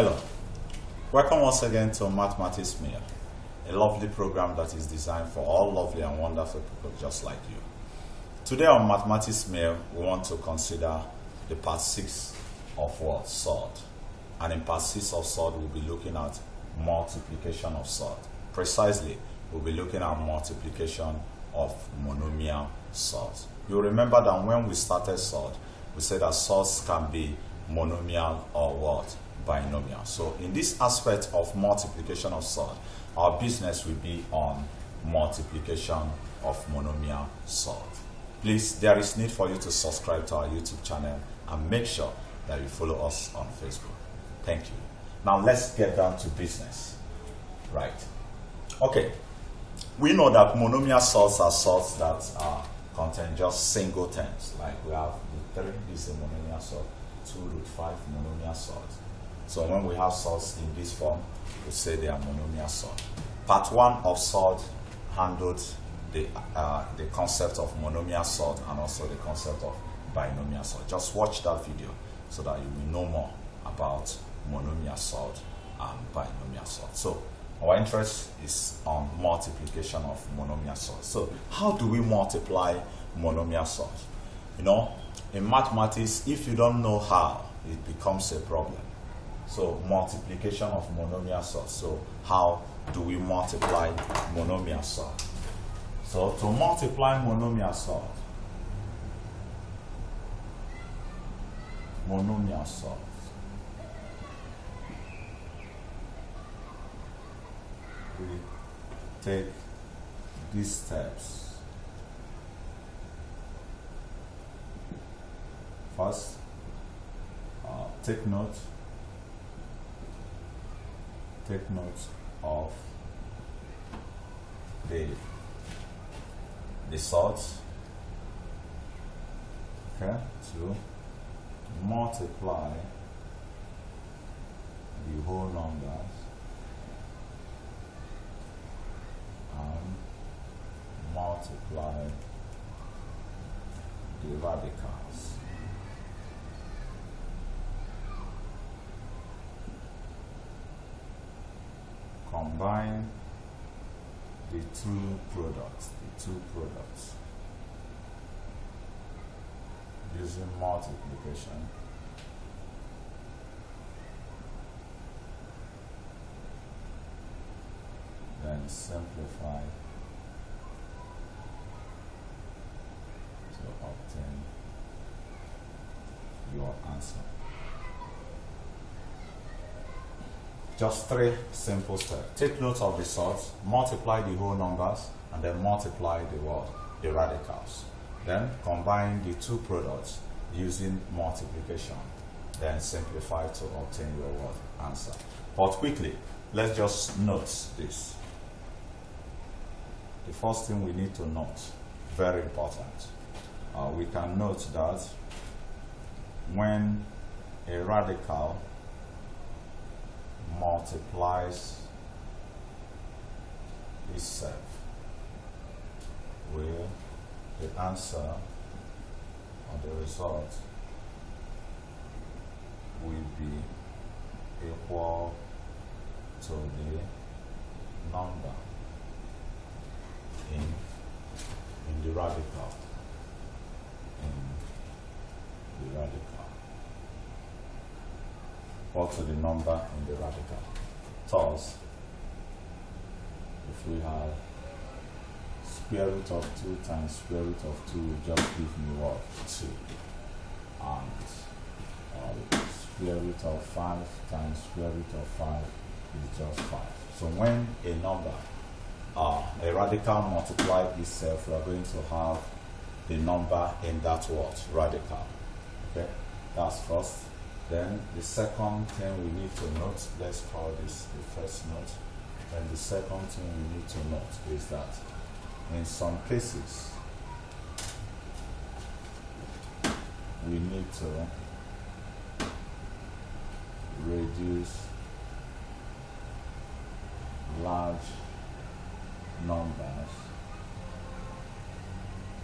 Hello, welcome once again to Mathematics Meal, a lovely program that is designed for all lovely and wonderful people just like you. Today on Mathematics Meal, we want to consider the part 6 of what? Surd. And in part 6 of surd, we'll be looking at multiplication of surd. Precisely, we'll be looking at multiplication of monomial surds. You'll remember that when we started surd, we said that surds can be monomial or what? Binomial. So in this aspect of multiplication of surd, our business will be on multiplication of monomial surd. Please, there is need for you to subscribe to our YouTube channel and make sure that you follow us on Facebook. Thank you. Now let's get down to business. Right. Okay. We know that monomial surds are surds that contain just single terms. Like we have the 3 is a monomial surd, 2 root 5 monomial surds. So when we have surds in this form, we say they are monomial surd. Part 1 of surd handled the concept of monomial surd and also the concept of binomial surd. Just watch that video so that you will know more about monomial surd and binomial surd. So our interest is on multiplication of monomial surd. So how do we multiply monomial surd? You know, in mathematics, if you don't know how, it becomes a problem. So multiplication of monomial surd. So how do we multiply monomial surd? So to multiply monomial surd, we take these steps. First, take note of the surds. Okay, to multiply the whole numbers and multiply the radicals. Combine the two products using multiplication. Then simplify to obtain your answer. Just 3 simple steps. Take note of the surds, multiply the whole numbers, and then multiply the what? The radicals. Then combine the two products using multiplication. Then simplify to obtain your what? Answer. But quickly, let's just note this. The first thing we need to note, very important. We can note that when a radical multiplies itself, where the answer or the result will be equal to the number in the radical. Or to the number in the radical. Thus, if we have square root of 2 times square root of 2, just give me what? 2. And square root of 5 times square root of 5 is just 5. So when a number, a radical multiplies itself, we are going to have the number in that what? Radical. Okay, that's first. Then the second thing we need to note, let's call this the first note. And the second thing we need to note is that in some cases, we need to reduce large numbers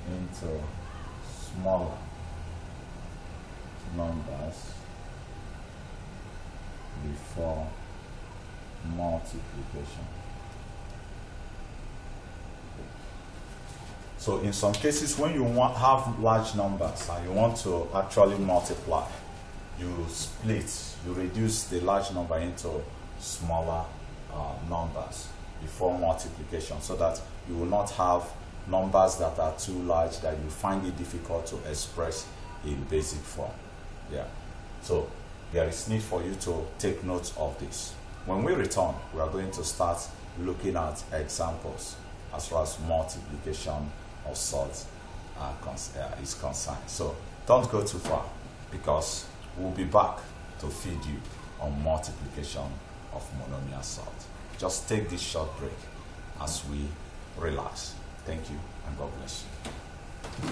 into smaller numbers before multiplication. So in some cases, when you have large numbers and you want to actually multiply, you split, you reduce the large number into smaller numbers before multiplication, so that you will not have numbers that are too large that you find it difficult to express in basic form. Yeah. So there is need for you to take note of this. When we return, we are going to start looking at examples as far as multiplication of surds is concerned. So don't go too far, because we'll be back to feed you on multiplication of monomial surds. Just take this short break as we relax. Thank you, and God bless you.